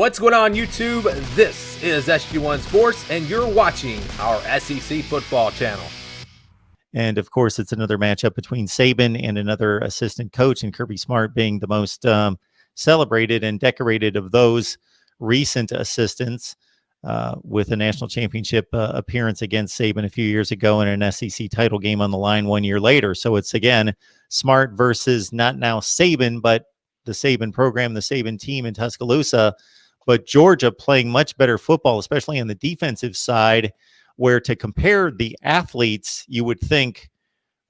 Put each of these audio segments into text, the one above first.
What's going on, YouTube? This is SG1 Sports, and you're watching our SEC football channel. And, of course, it's another matchup between Saban and another assistant coach, and Kirby Smart being the most celebrated and decorated of those recent assistants with a national championship appearance against Saban a few years ago and an SEC title game on the line 1 year later. So it's, again, Smart versus not now Saban, but the Saban program, the Saban team in Tuscaloosa, but Georgia playing much better football, especially on the defensive side, where to compare the athletes, you would think,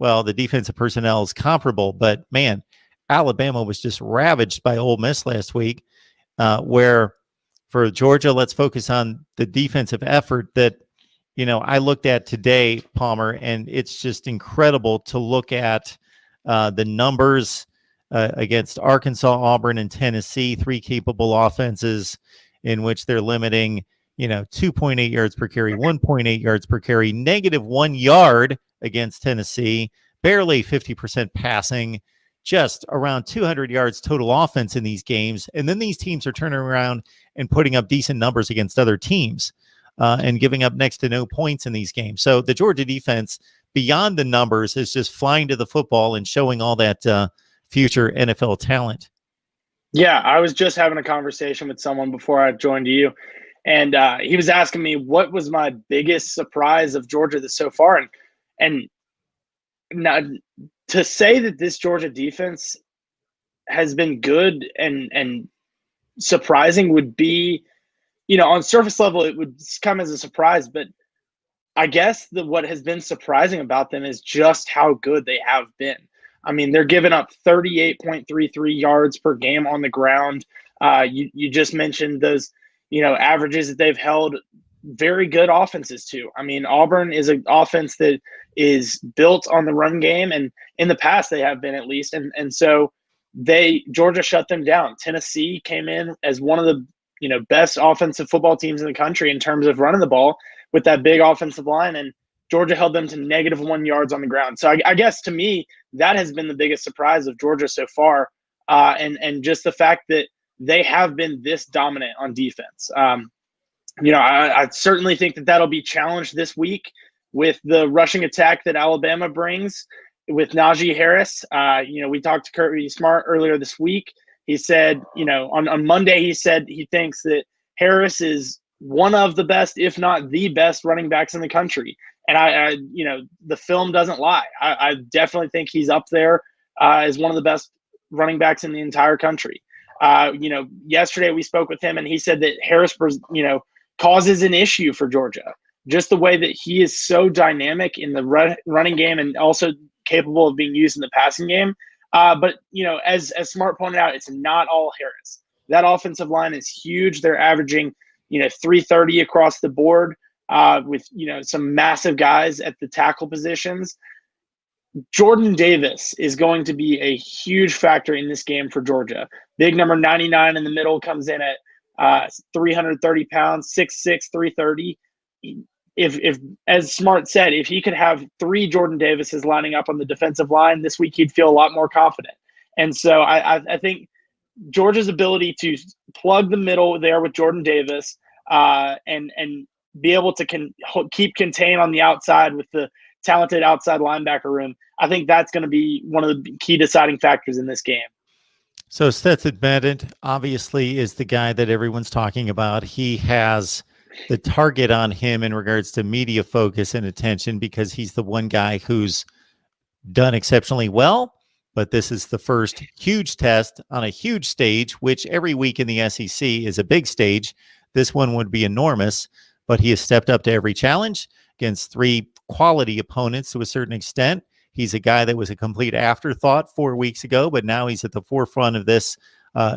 well, the defensive personnel is comparable, but man, Alabama was just ravaged by Ole Miss last week, where for Georgia, let's focus on the defensive effort that, I looked at today, Palmer, and it's just incredible to look at the numbers against Arkansas, Auburn, and Tennessee, three capable offenses in which they're limiting, 2.8 yards per carry, 1.8 yards per carry, -1 yard against Tennessee, barely 50% passing, just around 200 yards total offense in these games. And then these teams are turning around and putting up decent numbers against other teams and giving up next to no points in these games. So the Georgia defense, beyond the numbers, is just flying to the football and showing all that future NFL talent. Yeah, I was just having a conversation with someone before I joined you, and he was asking me what was my biggest surprise of Georgia so far, and now, to say that this Georgia defense has been good and surprising would be, on surface level it would come as a surprise, but I guess what has been surprising about them is just how good they have been. I mean, they're giving up 38.33 yards per game on the ground. You just mentioned those, averages that they've held very good offenses to. I mean, Auburn is an offense that is built on the run game, and in the past they have been, at least. And so Georgia shut them down. Tennessee came in as one of the, best offensive football teams in the country in terms of running the ball with that big offensive line, and Georgia held them to -1 yards on the ground. So I guess to me, that has been the biggest surprise of Georgia so far, and just the fact that they have been this dominant on defense. I certainly think that that'll be challenged this week with the rushing attack that Alabama brings with Najee Harris. We talked to Kirby Smart earlier this week. He said, on Monday, he said he thinks that Harris is one of the best, if not the best, running backs in the country. And I the film doesn't lie. I definitely think he's up there as one of the best running backs in the entire country. Yesterday we spoke with him, and he said that Harris, causes an issue for Georgia. Just the way that he is so dynamic in the running game and also capable of being used in the passing game. But as Smart pointed out, it's not all Harris. That offensive line is huge. They're averaging 330 across the board. With some massive guys at the tackle positions. Jordan Davis is going to be a huge factor in this game for Georgia. Big number 99 in the middle, comes in at 330 pounds, 6'6", 330. If as Smart said, if he could have three Jordan Davises lining up on the defensive line this week, he'd feel a lot more confident. And so I think Georgia's ability to plug the middle there with Jordan Davis and be able to keep contained on the outside with the talented outside linebacker room, I think that's going to be one of the key deciding factors in this game. So Stetson Bennett obviously is the guy that everyone's talking about. He has the target on him in regards to media focus and attention because he's the one guy who's done exceptionally well, but this is the first huge test on a huge stage, which every week in the SEC is a big stage. This one would be enormous. But he has stepped up to every challenge against three quality opponents to a certain extent. He's a guy that was a complete afterthought 4 weeks ago, but now he's at the forefront of this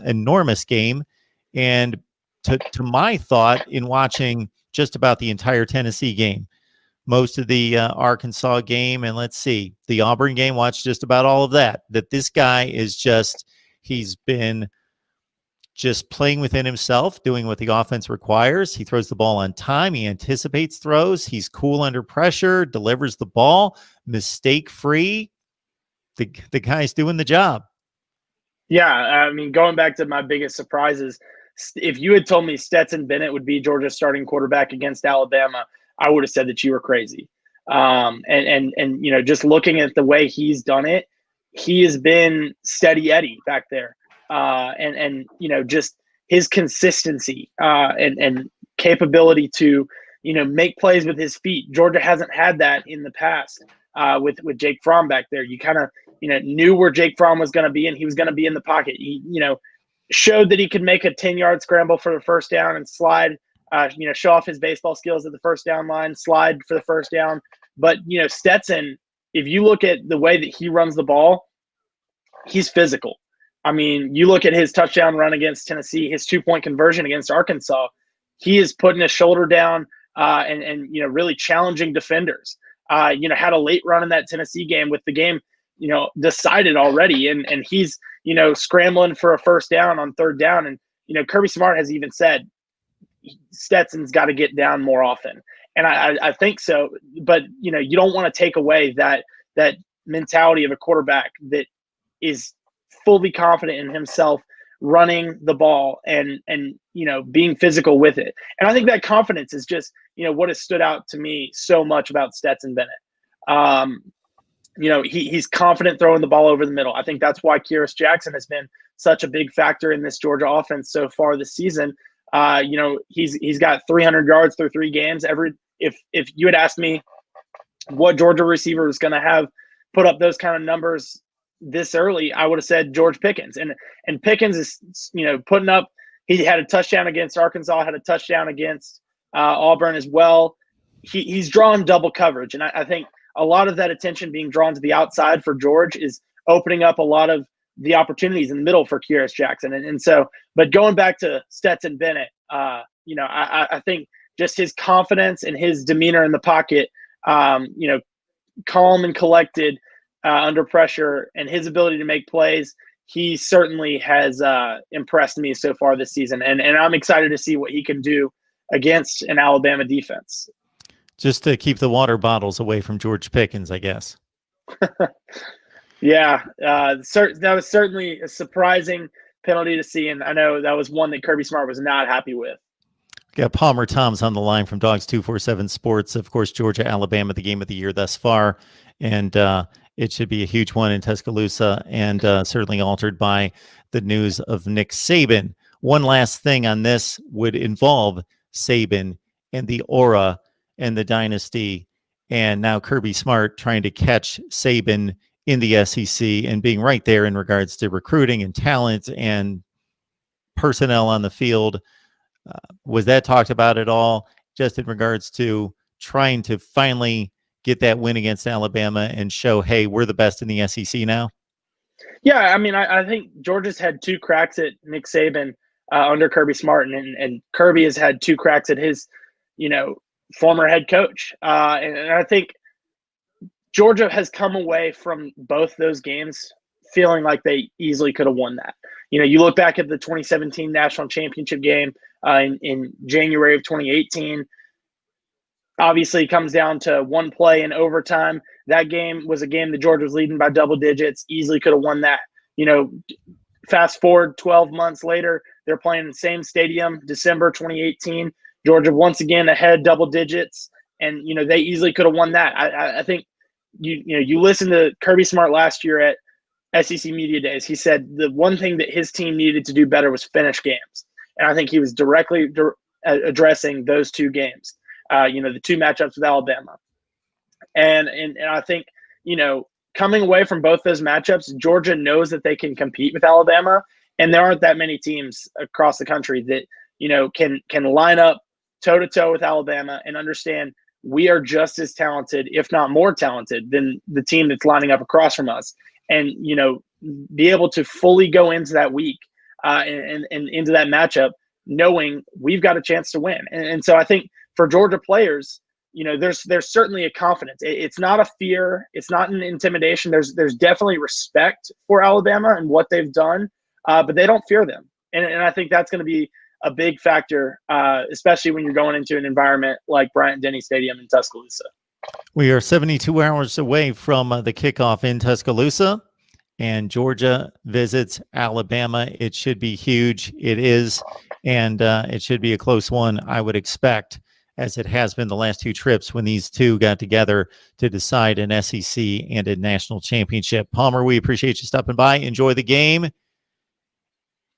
enormous game. And to my thought, in watching just about the entire Tennessee game, most of the Arkansas game, and let's see, the Auburn game, watched just about all of that this guy is he's been just playing within himself, doing what the offense requires. He throws the ball on time. He anticipates throws. He's cool under pressure, delivers the ball, mistake-free. The guy's doing the job. Yeah, I mean, going back to my biggest surprises if you had told me Stetson Bennett would be Georgia's starting quarterback against Alabama, I would have said that you were crazy. And just looking at the way he's done it, he has been steady Eddie back there. Just his consistency and capability to, make plays with his feet. Georgia hasn't had that in the past with Jake Fromm back there. You kind of, knew where Jake Fromm was going to be, and he was going to be in the pocket. He, showed that he could make a 10-yard scramble for the first down and slide, show off his baseball skills at the first down line, slide for the first down. But, Stetson, if you look at the way that he runs the ball, he's physical. I mean, you look at his touchdown run against Tennessee, his 2-point conversion against Arkansas, he is putting his shoulder down and really challenging defenders. Had a late run in that Tennessee game with the game, decided already. And he's, scrambling for a first down on third down. And, Kirby Smart has even said Stetson's got to get down more often. And I think so. But, you don't want to take away that mentality of a quarterback that is fully confident in himself, running the ball and being physical with it. And I think that confidence is just, what has stood out to me so much about Stetson Bennett. He's confident throwing the ball over the middle. I think that's why Kearis Jackson has been such a big factor in this Georgia offense so far this season. He's got 300 yards through 3 games. If you had asked me what Georgia receiver was going to have put up those kind of numbers this early, I would have said George Pickens. And Pickens is, putting up. He had a touchdown against Arkansas, had a touchdown against Auburn as well. He's drawing double coverage, and I think a lot of that attention being drawn to the outside for George is opening up a lot of the opportunities in the middle for Kearis Jackson. And so, but going back to Stetson Bennett, I think just his confidence and his demeanor in the pocket, calm and collected under pressure, and his ability to make plays, he certainly has impressed me so far this season. And I'm excited to see what he can do against an Alabama defense. Just to keep the water bottles away from George Pickens, I guess. Yeah, that was certainly a surprising penalty to see, and I know that was one that Kirby Smart was not happy with. Got Palmer Tom's on the line from Dogs 247 Sports. Of course, Georgia, Alabama, the game of the year thus far, and it should be a huge one in Tuscaloosa, and certainly altered by the news of Nick Saban. One last thing on this would involve Saban and the aura and the dynasty, and now Kirby Smart trying to catch Saban in the SEC and being right there in regards to recruiting and talent and personnel on the field. Was that talked about at all, just in regards to trying to finally get that win against Alabama and show, hey, we're the best in the SEC now? Yeah, I mean, I think Georgia's had 2 cracks at Nick Saban under Kirby Smart, and Kirby has had 2 cracks at his, former head coach. And I think Georgia has come away from both those games feeling like they easily could have won that. You look back at the 2017 national championship game in January of 2018. Obviously, it comes down to one play in overtime. That game was a game that Georgia was leading by double digits, easily could have won that. Fast forward 12 months later, they're playing in the same stadium, December 2018. Georgia once again ahead double digits, and they easily could have won that. I think you listen to Kirby Smart last year at SEC Media Days. He said the one thing that his team needed to do better was finish games, and I think he was directly addressing those 2 games. The 2 matchups with Alabama, and I think coming away from both those matchups, Georgia knows that they can compete with Alabama, and there aren't that many teams across the country that can line up toe-to-toe with Alabama and understand we are just as talented, if not more talented, than the team that's lining up across from us. And, be able to fully go into that week and into that matchup knowing we've got a chance to win. And so I think for Georgia players, there's certainly a confidence. It's not a fear. It's not an intimidation. There's definitely respect for Alabama and what they've done, but they don't fear them. And I think that's going to be a big factor, especially when you're going into an environment like Bryant-Denny Stadium in Tuscaloosa. We are 72 hours away from the kickoff in Tuscaloosa, and Georgia visits Alabama. It should be huge. It is. and it should be a close one, I would expect, as it has been the last two trips when these two got together to decide an SEC and a national championship. Palmer, we appreciate you stopping by. Enjoy the game.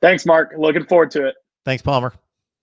Thanks, Mark. Looking forward to it. Thanks, Palmer.